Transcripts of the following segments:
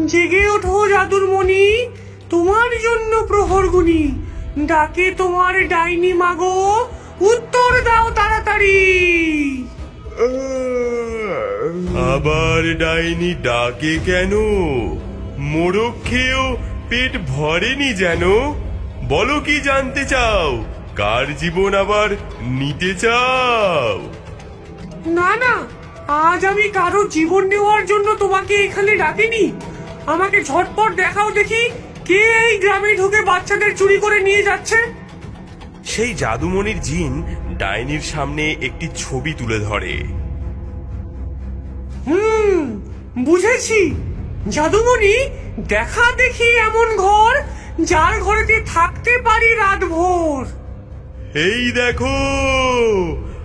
জেগে ওঠো জাদুর মণি, তোমার জন্য প্রহর গুনি। ডাকে তোমার ডাইনি মাগো, উত্তর দাও তাড়াতাড়ি। আবার ডাইনি ডাকে কেন? মোড়ক খেয়েও পেট ভরেনি যেন। বলো কি জানতে চাও? কার জীবন আবার নিতে চাও? না না, আজ আমি কারো জীবন নেওয়ার জন্য তোমাকে এখানে ডাকিনি। আমাকে ঝটপট দেখাও দেখি, কে এই গ্রামে ঢুকে বাচ্চাদের চুরি করে নিয়ে যাচ্ছে। সেই জাদুমণির জিন ডাইনির সামনে একটি ছবি তুলে ধরে। বুঝেছি। জাদুমণি, দেখা দেখি এমন ঘর যার ঘরেতে থাকতে পারি রাত ভোর। এই দেখো,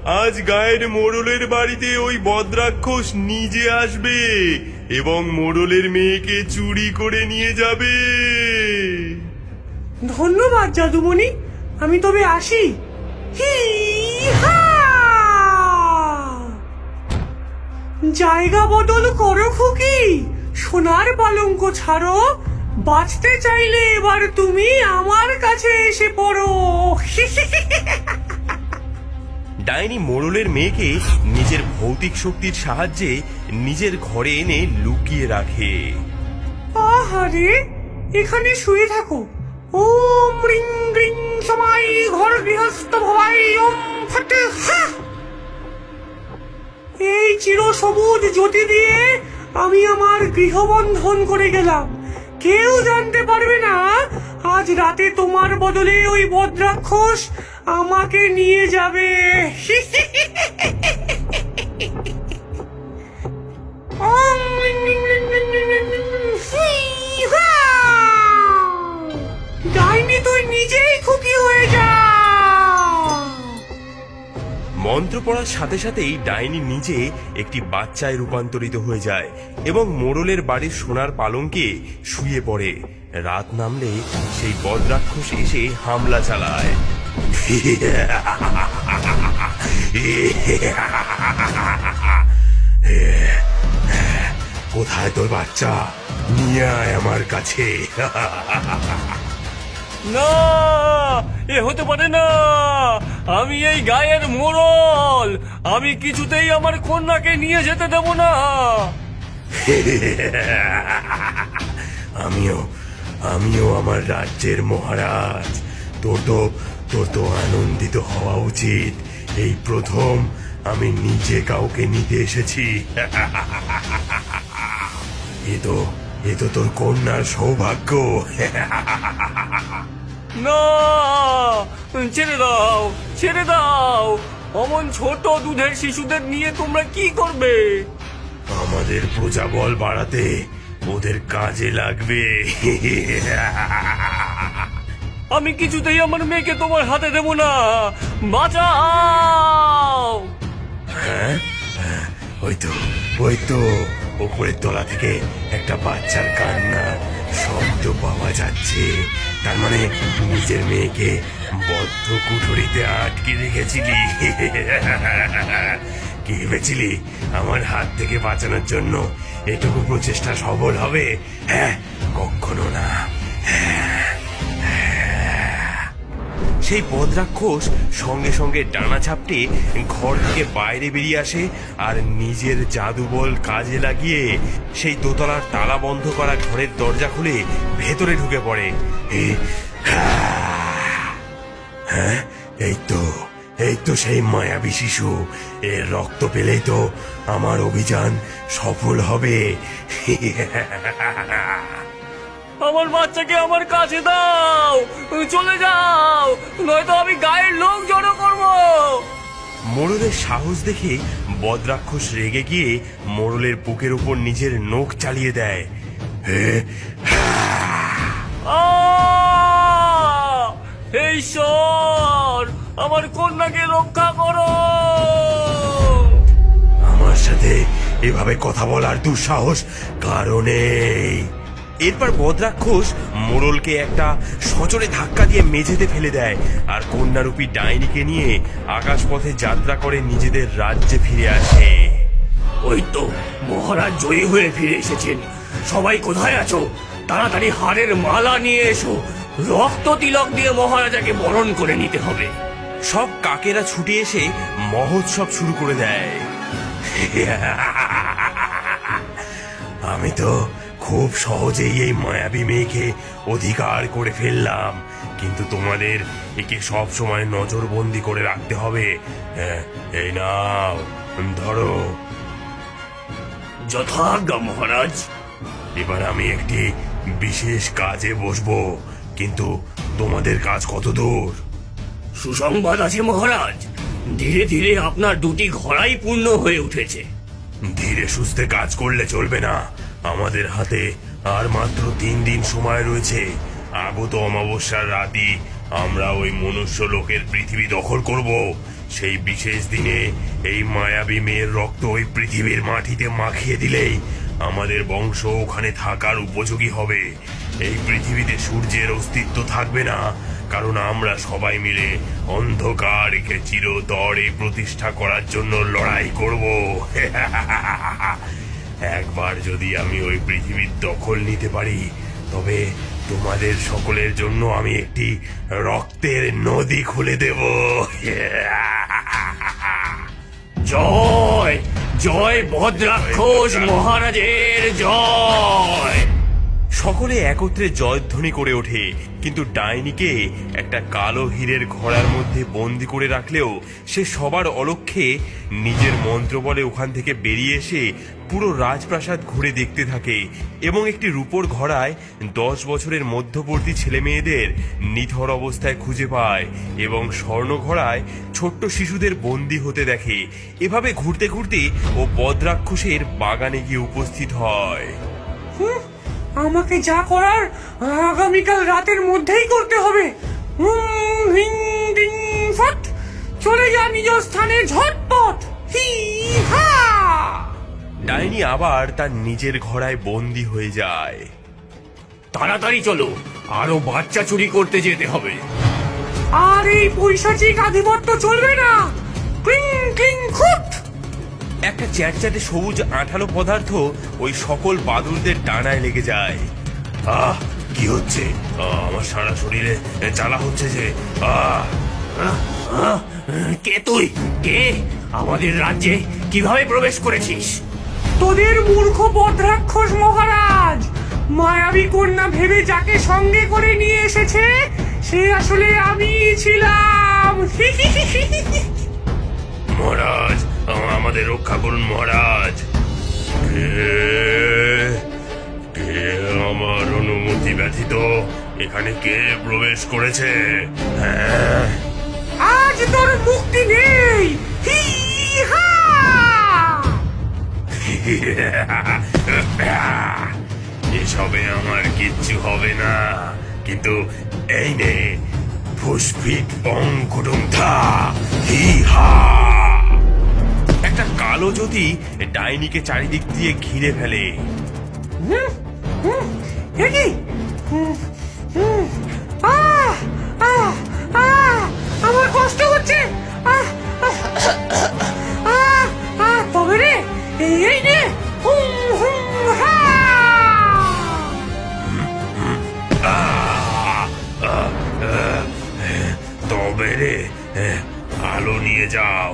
আজ গায়ের মোড়লের বাড়িতে ওই বদ্রাক্ষস নিজে আসবে এবং মোড়লের মেয়েকে চুরি করে নিয়ে যাবে। ধন্যবাদ জাদুমণি, আমি তবে আসি। হি-হা! জায়গা বদল করো খুকি, সোনার পালঙ্ক ছাড়ো। বাঁচতে চাইলে এবার তুমি আমার কাছে এসে পড়ো। ডাইনি মোড়লের মেয়েকে নিজের ভৌতিক শক্তির সাহায্যে নিজের ঘরে এনে লুকিয়ে রাখে। আহারে, এখানে শুয়ে থাকো। ওম রিং রিং সমাই ঘর গৃহস্থ ভবাই ওম ফটে হা। এই চির সবুজ জ্যোতি দিয়ে আমি আমার গৃহবন্ধন করে গেলাম। কেউ জানতে পারবে না আজ রাতে তোমার বদলে ওই বদ্রাক্ষস আমাকে নিয়ে যাবে। Om ring ring ring ring ring ring ring. হি-হা! ডাইনি তুই নিজেই খুকি হয়ে যা। মন্ত্র পড়ার সাথে সাথেই ডাইনি নিজে একটি বাচ্চায় রূপান্তরিত হয়ে যায় এবং মোড়লের বাড়ির সোনার পালঙ্কে শুয়ে পড়ে। রাত নামলে সেই বদ্রাক্ষস এসে হামলা চালায়। কোথায় তোর বাচ্চা? নিয়ে আয় আমার কাছে। না, এ হতে পারে না। আমি এই গায়ের মোড়ল, আমি কিছুতেই আমার কন্যাকে নিয়ে যেতে দেব না। আমিও আমার রাজ্যের মহারাজ। তোর তো আনন্দিত হওয়া উচিত। এই প্রথম আমি নিজে কাউকে নিতে এসেছি। এ তো তোর কন্যার সৌভাগ্য। না, ছেড়ে দাও, ছেড়ে দাও। অমন ছোট দুধের শিশুদের নিয়ে তোমরা কি করবে? আমাদের প্রজাবল বাড়াতে ওদের কাজে লাগবে। আমি কিছুতেই আমার মেয়েকে তোমার হাতে দেব না। বাঁচাও! হ্যাঁ, ওই তো উপরের তলা থেকে একটা বাচ্চার কান্না শব্দ পাওয়া যাচ্ছে। তার মানে নিজের মেয়েকে বদ্ধ কুঠুরিতে আটকে রেখেছিলি। কি ভেবেছিলি আমার হাত থেকে বাঁচানোর জন্য এটুকু প্রচেষ্টা সফল হবে? হ্যাঁ, কখনো না। সেই বদ্রাক্ষস সঙ্গে সঙ্গে ডানা ঝাপটে ঘর থেকে বাইরে বেরিয়ে আসে আর নিজের জাদুবল কাজে লাগিয়ে সেই দোতলার তালা বন্ধ করা ঘরের দরজা খুলে ভেতরে ঢুকে পড়ে। হ্যাঁ, এই তো সেই মায়াবী শিশু। এর রক্ত পেলেই তো আমার অভিযান সফল হবে। আমার বাচ্চাকে আমার কাছে দাও, চলে যাও, নয়তো আমি গায়ের লোক জড়ো করব। মোড়লের সাহস দেখে বদ্রাক্ষস রেগে গিয়ে মোড়লের বুকের উপর নিজের নখ চালিয়ে দেয়। হে ঈশ্বর, আমার কন্যাকে রক্ষা করো। আমার সাথে এভাবে কথা বলার দুঃসাহস কারণেই। এরপর বদ্রাক্ষস মোড়লকে একটা সজোরে ধাক্কা দিয়ে মেঝেতে ফেলে দেয় আর কন্যারূপী ডাইনিকে নিয়ে আকাশপথে যাত্রা করে নিজেদের রাজ্যে ফিরে আসে। ওই তো মহারাজ জয়ী হয়ে ফিরে এসেছেন। সবাই কোথায় আছো? তাড়াতাড়ি হাড়ের মালা নিয়ে এসো, রক্ত তিলক দিয়ে মহারাজাকে বরণ করে নিতে হবে। সব কাকেরা ছুটে এসে মহোৎসব শুরু করে দেয়। আমি তো খুব সহজেই এই মায়াবী মেয়েকে অধিকার করে ফেললাম, কিন্তু তোমাদের একে সব সময় নজরবন্দি করে রাখতে হবে। এই নাও, ধরো। যথাজ্ঞা মহারাজ। এবার আমি একটি বিশেষ কাজে বসবো, কিন্তু তোমাদের কাজ কত দূর? সুসংবাদ আছে মহারাজ, ধীরে ধীরে আপনার দুটি ঘোড়াই পূর্ণ হয়ে উঠেছে। ধীরে সুস্থে কাজ করলে চলবে না। আমাদের হাতে আর মাত্র 3 দিন সময় রয়েছে। আগত অমাবস্যার রাতই আমরা ওই মনুষ্য লোকের পৃথিবী দখল করব। সেই বিশেষ দিনে এই মায়াবী মেয়ের রক্ত ওই পৃথিবীর মাটিতে মাখিয়ে দিলেই আমাদের বংশ ওখানে থাকার উপযোগী হবে। এই পৃথিবীতে সূর্যের অস্তিত্ব থাকবে না, কারণ আমরা সবাই মিলে অন্ধকারকে চিরতরে প্রতিষ্ঠা করার জন্য লড়াই করব। একবার যদি আমি ওই পৃথিবীর দখল নিতে পারি, তবে তোমাদের সকলের জন্য আমি একটি রক্তের নদী খুলে দেব। জয় জয় বদ্রাক্ষস মহারাজের জয়। সকলে একত্রে জয়ধ্বনি করে ওঠে, কিন্তু ডাইনিকে একটা কালো হীরের ঘোড়ার মধ্যে বন্দি করে রাখলেও সে সবার অলক্ষ্যে নিজের মন্ত্র বলে ওখান থেকে বেরিয়ে এসে পুরো রাজপ্রাসাদ ঘুরে দেখতে থাকে এবং একটি রূপোর ঘোড়ায় 10 বছরের মধ্যবর্তী ছেলে মেয়েদের নিথর অবস্থায় খুঁজে পায় এবং স্বর্ণ ঘোড়ায় ছোট্ট শিশুদের বন্দি হতে দেখে। এভাবে ঘুরতে ঘুরতে ও বদ্রাক্ষসের বাগানে গিয়ে উপস্থিত হয়। আমাকে যা করার আগামীকাল রাতের মধ্যেই করতে হবে। হিং ডিং ফট, চলে যা নিজ স্থানে ঝটপট। হি হা। ডাইনি আবার তার নিজের ঘোড়ায় বন্দি হয়ে যায়। তাড়াতাড়ি চলো, আরো বাচ্চা চুরি করতে যেতে হবে। আর এই পৈশাচিক আধিপত্য চলবে না। ক্লিং ক্লিং খুট। একটা চ্যাটচ্যাটে সবুজ আঠালো পদার্থ ওই সকল বাদুরদের ডানায় লেগে যায়। কি হচ্ছে? আমার সারা শরীরে জ্বালা হচ্ছে যে। কে তুই? কে? আমাদের রাজ্যে কিভাবে প্রবেশ করেছিস? তোদের মূর্খ বদ্রাক্ষস মহারাজ মায়াবী কন্যা ভেবে যাকে সঙ্গে করে নিয়ে এসেছে সে আসলে আমি ছিলাম। মহারাজ, আমাদের রক্ষা করুন মহারাজ। কে আমার অনুমতি ব্যতীত এখানে কে প্রবেশ করেছে? হ্যাঁ, আজ তোর মুক্তি নেই। হি হা। এসবে আমার কিচ্ছু হবে না, কিন্তু এই নে ফুসফিট পং কুটুম থা হি হা। একটা কালো জ্যোতি ডাইনিকে চারিদিক দিয়ে ঘিরে ফেলে। এ কি? আহ, আহ, আহ, আমার কষ্ট হচ্ছে। আহ, আহ, আহ, আহ, তবে রে এই নে হুম হুম হা। তবে রে আলো নিয়ে যাও।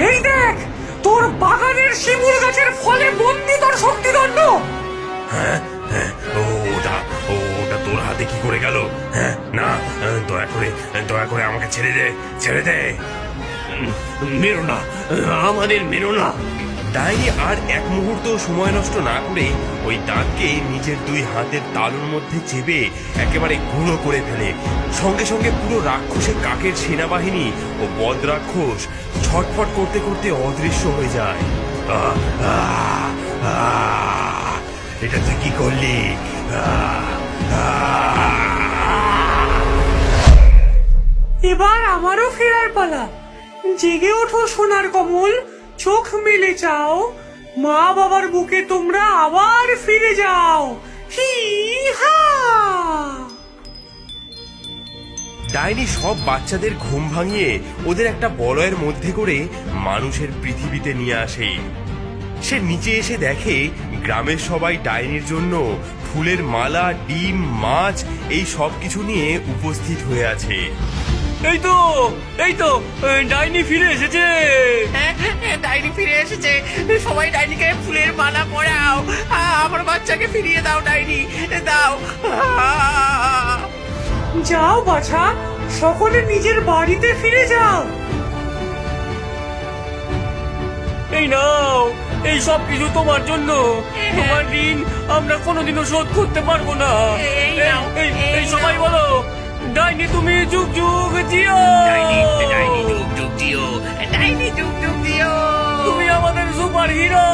এই দেখ তোর বাগানের শিমুল গাছের ফলে বন্দি তোর শক্তিদণ্ড। হ্যাঁ, ওটা তোর হাতে কি করে গেল? হ্যাঁ, না, দয়া করে আমাকে ছেড়ে দে। মেরো না, আমাদের মেরো না। ডাইনি আর এক মুহূর্ত সময় নষ্ট না করে ওই দাঁতকে নিজের 2 হাতের তালুর মধ্যে চেপে একেবারে গুঁড়ো করে ফেলে। সঙ্গে সঙ্গে পুরো রাক্ষসের কাকের সেনাবাহিনী ও বদ্রাক্ষস ছটফট করতে করতে অদৃশ্য হয়ে যায়। এটা তুই কি করলি? এবার আমারও ফেরার পালা। জেগে ওঠো সোনার কমল, চোখ মেলে চাও, মা বাবার বুকে তোমরা আবার ফিরে যাও। হি হা। ডাইনি সব বাচ্চাদের ঘুম ভাঙিয়ে ওদের একটা বলয়ের মধ্যে করে মানুষের পৃথিবীতে নিয়ে আসে। সে নিচে এসে দেখে গ্রামের সবাই ডাইনির জন্য ফুলের মালা, ডিম, মাছ এই সব কিছু নিয়ে উপস্থিত হয়ে আছে। এই তো ডাইনি ফিরে এসেছে। হ্যাঁ, ডাইনি ফিরে এসেছে। সবাই ডাইনিকে ফুলের মালা পরাও। আমার বাচ্চাকে ফিরিয়ে দাও ডাইনি, দাও। যাও বাছা, সকলে নিজের বাড়িতে ফিরে যাও। এই নাও, এই সব কিছু তোমার জন্য। তোমার ঋণ আমরা কোনোদিনও শোধ করতে পারবো না। এই নাও, এই সবাই বলো, ডাইনি তুমি যুগ যুগ জিও। ডাইনি ডাইনি যুগ যুগ দিও, ডাইনি যুগ যুগ দিও। তুমি আমাদের সুপার হিরো।